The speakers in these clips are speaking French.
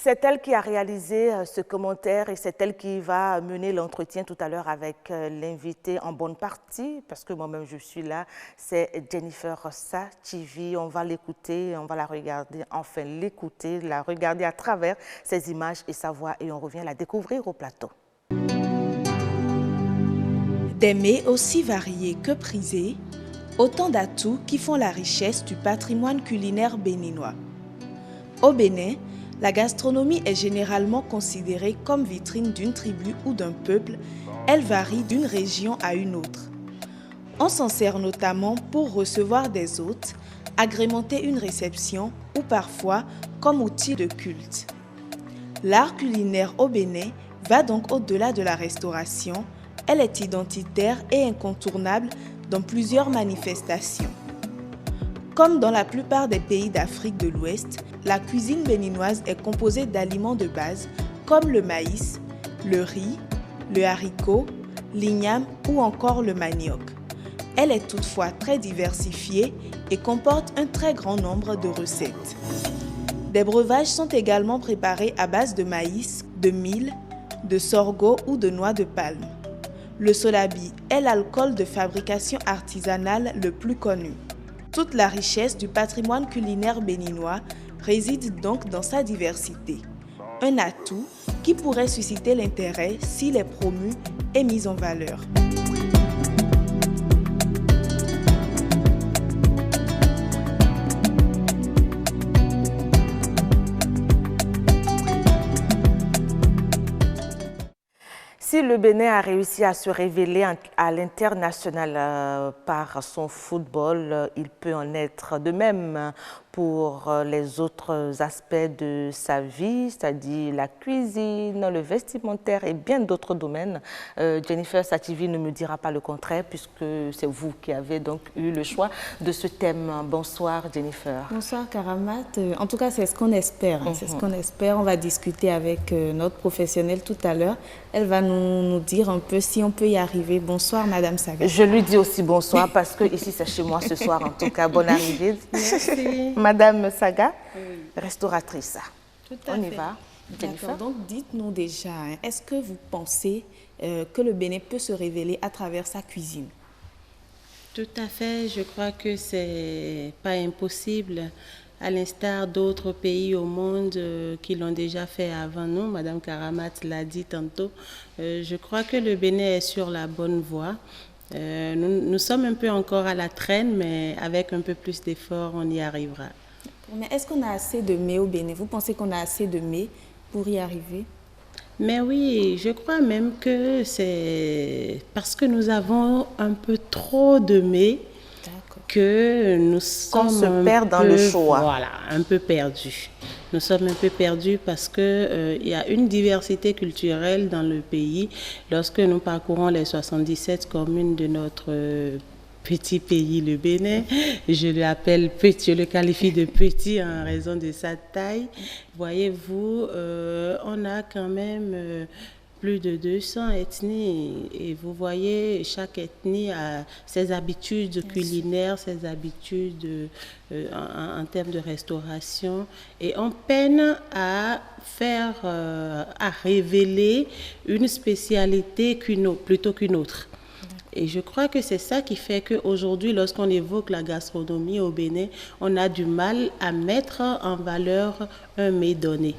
C'est elle qui a réalisé ce commentaire et c'est elle qui va mener l'entretien tout à l'heure avec l'invité en bonne partie, parce que moi-même je suis là, c'est Jennifer Sachivi. On va l'écouter, on va la regarder, enfin l'écouter, la regarder à travers ses images et sa voix et on revient la découvrir au plateau. Des mets aussi variés que prisés, autant d'atouts qui font la richesse du patrimoine culinaire béninois. Au Bénin, la gastronomie est généralement considérée comme vitrine d'une tribu ou d'un peuple. Elle varie d'une région à une autre. On s'en sert notamment pour recevoir des hôtes, agrémenter une réception ou parfois comme outil de culte. L'art culinaire au Bénin va donc au-delà de la restauration. Elle est identitaire et incontournable dans plusieurs manifestations. Comme dans la plupart des pays d'Afrique de l'Ouest, la cuisine béninoise est composée d'aliments de base comme le maïs, le riz, le haricot, l'igname ou encore le manioc. Elle est toutefois très diversifiée et comporte un très grand nombre de recettes. Des breuvages sont également préparés à base de maïs, de mil, de sorgho ou de noix de palme. Le solabi est l'alcool de fabrication artisanale le plus connu. Toute la richesse du patrimoine culinaire béninois réside donc dans sa diversité. Un atout qui pourrait susciter l'intérêt s'il est promu et mis en valeur. Si le Bénin a réussi à se révéler à l'international par son football, il peut en être de même pour les autres aspects de sa vie, c'est-à-dire la cuisine, le vestimentaire et bien d'autres domaines. Jennifer Sachivi ne me dira pas le contraire puisque c'est vous qui avez donc eu le choix de ce thème. Bonsoir Jennifer. Bonsoir Karamat. En tout cas, c'est ce qu'on espère. C'est ce qu'on espère. On va discuter avec notre professionnelle tout à l'heure. Elle va nous dire un peu si on peut y arriver. Bonsoir Madame Saga. Je lui dis aussi bonsoir parce que ici c'est chez moi ce soir en tout cas. Bonne arrivée. Merci. Madame Saga, Oui. Restauratrice. Tout à On fait. y va. Jennifer. D'accord. Donc dites-nous déjà, est-ce que vous pensez que le Bénin peut se révéler à travers sa cuisine? Tout à fait, je crois que c'est pas impossible, à l'instar d'autres pays au monde qui l'ont déjà fait avant nous. Madame Karamat l'a dit tantôt. Je crois que le Bénin est sur la bonne voie. Nous sommes un peu encore à la traîne, mais avec un peu plus d'efforts, on y arrivera. Mais est-ce qu'on a assez de mets au Bénin? Vous pensez qu'on a assez de mets pour y arriver? Mais oui, je crois même que c'est parce que nous avons un peu trop de mets que nous sommes se perd dans le choix. Voilà, un peu perdus. Nous sommes un peu perdus parce que il y a une diversité culturelle dans le pays. Lorsque nous parcourons les 77 communes de notre petit pays, le Bénin, je l'appelle petit, je le qualifie de petit en raison de sa taille. Voyez-vous, on a quand même plus de 200 ethnies et vous voyez, chaque ethnie a ses habitudes culinaires, ses habitudes en termes de restauration et on peine à faire, à révéler une spécialité plutôt qu'une autre. Et je crois que c'est ça qui fait qu'aujourd'hui, lorsqu'on évoque la gastronomie au Bénin, on a du mal à mettre en valeur un mets donné.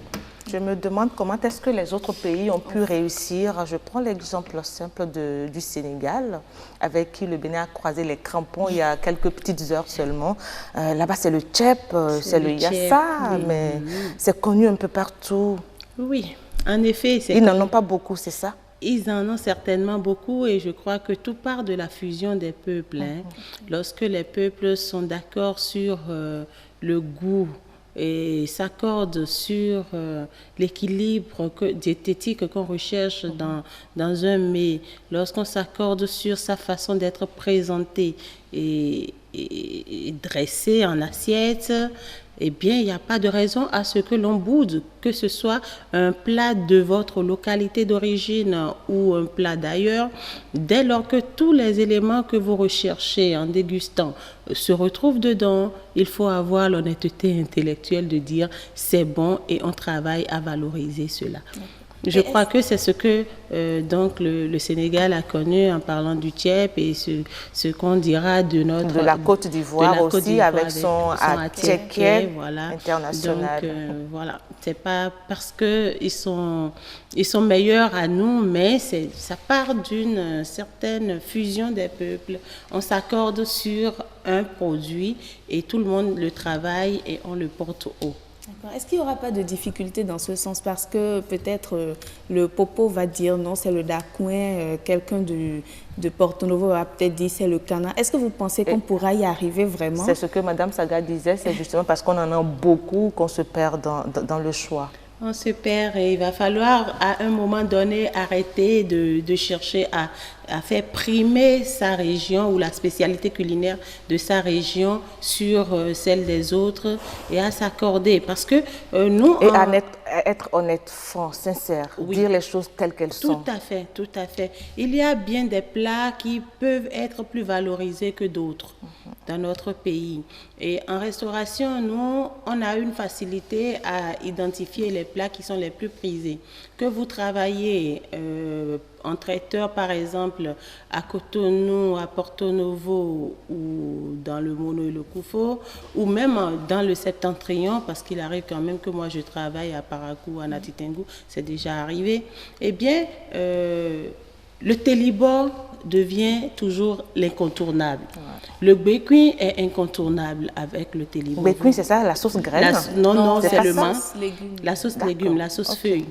Je me demande comment est-ce que les autres pays ont pu réussir. Je prends l'exemple simple du Sénégal, avec qui le Bénin a croisé les crampons il y a quelques petites heures seulement. Là-bas, c'est le tchèp, c'est le yassa, oui. Mais c'est connu un peu partout. Oui, en effet. Ils n'en ont pas beaucoup, c'est ça? Ils en ont certainement beaucoup et je crois que tout part de la fusion des peuples. Lorsque les peuples sont d'accord sur le goût et s'accordent sur l'équilibre diététique qu'on recherche dans un mets, lorsqu'on s'accorde sur sa façon d'être présenté et dressé en assiette, eh bien, il n'y a pas de raison à ce que l'on boude, que ce soit un plat de votre localité d'origine ou un plat d'ailleurs, dès lors que tous les éléments que vous recherchez en dégustant se retrouvent dedans, il faut avoir l'honnêteté intellectuelle de dire c'est bon et on travaille à valoriser cela. Je crois que c'est ce que donc le Sénégal a connu en parlant du tchèp et ce qu'on dira de la Côte d'Ivoire aussi avec son attiéké voilà. international. Donc voilà, c'est pas parce que ils sont meilleurs à nous, mais ça part d'une certaine fusion des peuples. On s'accorde sur un produit et tout le monde le travaille et on le porte haut. Est-ce qu'il n'y aura pas de difficulté dans ce sens parce que peut-être le popo va dire non, c'est le dacouin, quelqu'un de Porto Novo va peut-être dire c'est le canard. Est-ce que vous pensez qu'on pourra y arriver vraiment? C'est ce que Mme Saga disait, c'est justement parce qu'on en a beaucoup qu'on se perd dans le choix. On se perd et il va falloir à un moment donné arrêter de chercher à faire primer sa région ou la spécialité culinaire de sa région sur celle des autres et à s'accorder parce que nous... Et à être honnête, franc, sincère, oui, dire les choses telles qu'elles sont. Tout à fait, tout à fait. Il y a bien des plats qui peuvent être plus valorisés que d'autres dans notre pays. Et en restauration, nous, on a une facilité à identifier les plats qui sont les plus prisés. Que vous travaillez en traiteur, par exemple, à Cotonou, à Porto Novo ou dans le Mono et le Koufo, ou même dans le Septentrion, parce qu'il arrive quand même que moi je travaille à Parakou, à Natitengu, c'est déjà arrivé, eh bien, le télibo devient toujours l'incontournable. Ouais. Le béquin est incontournable avec le télibo. Le béquin, c'est ça, la sauce graine? Non, c'est le menthe. La sauce légume, la sauce feuille.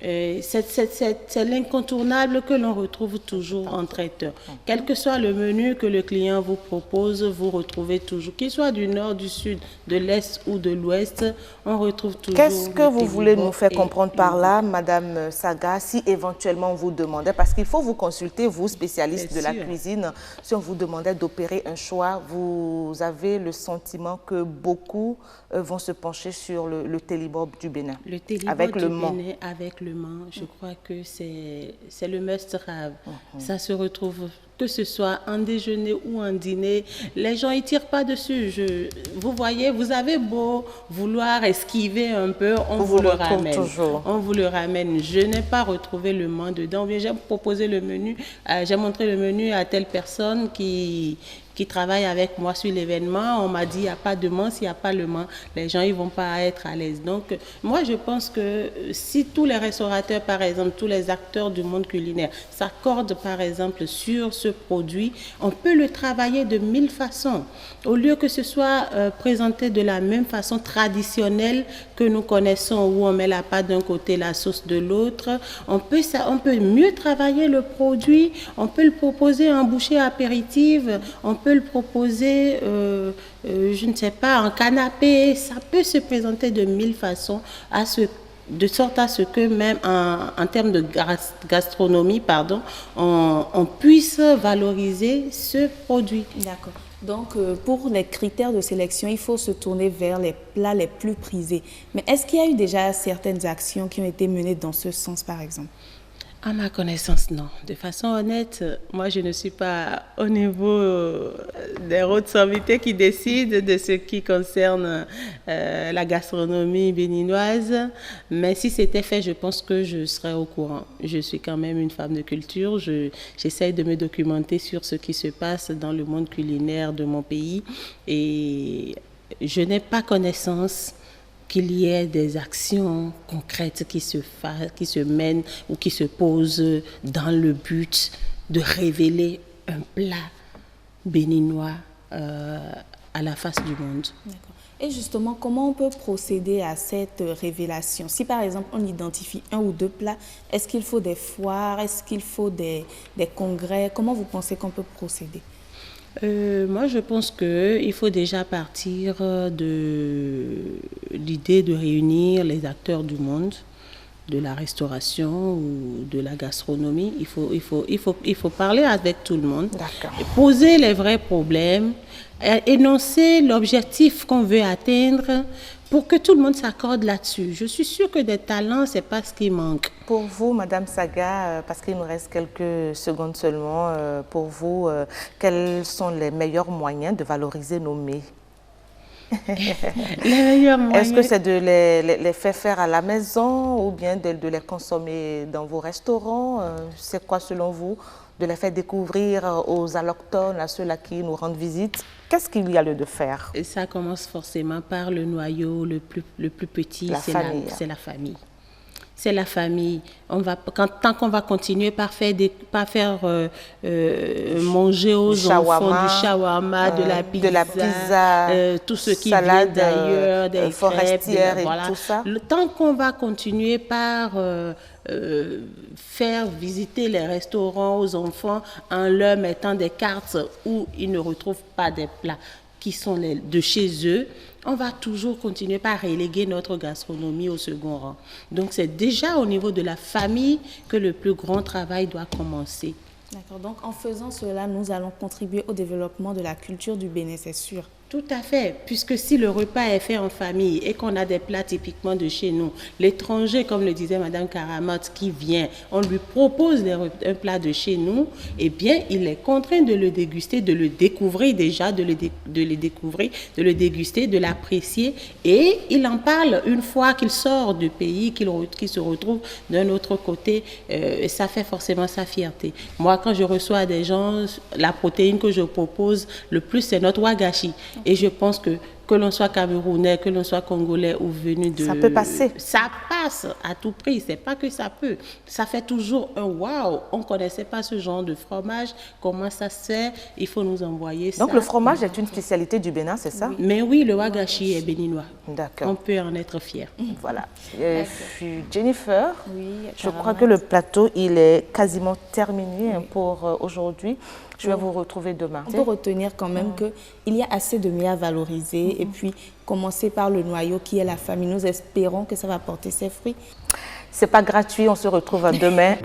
C'est l'incontournable que l'on retrouve toujours en traiteur. Quel que soit le menu que le client vous propose, vous retrouvez toujours, qu'il soit du nord, du sud, de l'est ou de l'ouest, on retrouve toujours. Qu'est-ce que vous voulez nous faire comprendre par là, Madame Saga, si éventuellement on vous demandait, parce qu'il faut vous consulter, vous, spécialiste de la cuisine, si on vous demandait d'opérer un choix, vous avez le sentiment que beaucoup vont se pencher sur le télibob du Bénin, avec le Bénin, avec le menthe, je crois que c'est le must-have. Ça se retrouve, que ce soit en déjeuner ou en dîner, les gens ne tirent pas dessus. Vous voyez, vous avez beau vouloir esquiver un peu, on vous le ramène. Toujours. On vous le ramène. Je n'ai pas retrouvé le menthe dedans. J'ai proposé le menu, j'ai montré le menu à telle personne qui travaille avec moi sur l'événement. On m'a dit, il n'y a pas de menthe, s'il n'y a pas le menthe, les gens ne vont pas être à l'aise. Donc, moi, je pense que si tous les restaurateurs, par exemple, tous les acteurs du monde culinaire s'accordent, par exemple, sur ce produit, on peut le travailler de 1000 façons. Au lieu que ce soit présenté de la même façon traditionnelle que nous connaissons, où on met la pâte d'un côté, la sauce de l'autre, on peut mieux travailler le produit, on peut le proposer en bouchée apéritive, on peut le proposer, je ne sais pas, en canapé. Ça peut se présenter de 1000 façons, de sorte à ce que même en termes de gastronomie, on puisse valoriser ce produit. D'accord. Donc, pour les critères de sélection, il faut se tourner vers les plats les plus prisés. Mais est-ce qu'il y a eu déjà certaines actions qui ont été menées dans ce sens, par exemple? À ma connaissance, non. De façon honnête, moi, je ne suis pas au niveau des autres invités qui décident de ce qui concerne la gastronomie béninoise. Mais si c'était fait, je pense que je serais au courant. Je suis quand même une femme de culture. J'essaie de me documenter sur ce qui se passe dans le monde culinaire de mon pays. Et je n'ai pas connaissance qu'il y ait des actions concrètes qui se mènent ou qui se posent dans le but de révéler un plat béninois à la face du monde. D'accord. Et justement, comment on peut procéder à cette révélation? Si par exemple on identifie un ou deux plats, est-ce qu'il faut des foires? Est-ce qu'il faut des congrès? Comment vous pensez qu'on peut procéder? Moi, je pense qu'il faut déjà partir de l'idée de réunir les acteurs du monde de la restauration ou de la gastronomie. Il faut parler avec tout le monde, poser les vrais problèmes, énoncer l'objectif qu'on veut atteindre pour que tout le monde s'accorde là-dessus. Je suis sûre que des talents, ce n'est pas ce qui manque. Pour vous, Madame Saga, parce qu'il nous reste quelques secondes seulement, pour vous, quels sont les meilleurs moyens de valoriser nos mets? Les meilleurs moyens. Est-ce que c'est de les faire faire à la maison ou bien de les consommer dans vos restaurants? C'est quoi selon vous? De les faire découvrir aux allochtones, à ceux-là qui nous rendent visite? Qu'est-ce qu'il y a lieu de faire? Et ça commence forcément par le noyau le plus petit, c'est la famille. C'est la famille. Tant qu'on va continuer par faire manger aux enfants du shawarma, de la pizza, tout ce qui vient d'ailleurs, des forestières crêpes, voilà. Tout ça. Tant qu'on va continuer par faire visiter les restaurants aux enfants en leur mettant des cartes où ils ne retrouvent pas des plats qui sont de chez eux, on va toujours continuer par reléguer notre gastronomie au second rang. Donc c'est déjà au niveau de la famille que le plus grand travail doit commencer. D'accord, donc en faisant cela, nous allons contribuer au développement de la culture du Bénin, c'est sûr. Tout à fait, puisque si le repas est fait en famille et qu'on a des plats typiquement de chez nous, l'étranger, comme le disait Madame Karamotte, qui vient, on lui propose un plat de chez nous, eh bien, il est contraint de le déguster, de le découvrir déjà, de le découvrir, de le déguster, de l'apprécier, et il en parle une fois qu'il sort du pays, qu'il se retrouve d'un autre côté, et ça fait forcément sa fierté. Moi, quand je reçois des gens, la protéine que je propose le plus, c'est notre wagashi. Et je pense que l'on soit camerounais, que l'on soit congolais ou venu de... Ça peut passer. Ça passe à tout prix. C'est pas que ça peut. Ça fait toujours un waouh. On ne connaissait pas ce genre de fromage. Comment ça se fait? Il faut nous envoyer ça. Donc le fromage est une spécialité du Bénin, c'est ça? Mais oui, le wagashi est béninois. D'accord. On peut en être fier. Voilà. Jennifer, je crois que le plateau, il est quasiment terminé pour aujourd'hui. Je vais vous retrouver demain. On peut retenir quand même qu'il y a assez de mets à valoriser et puis commencer par le noyau qui est la famille. Nous espérons que ça va porter ses fruits. C'est pas gratuit, on se retrouve demain.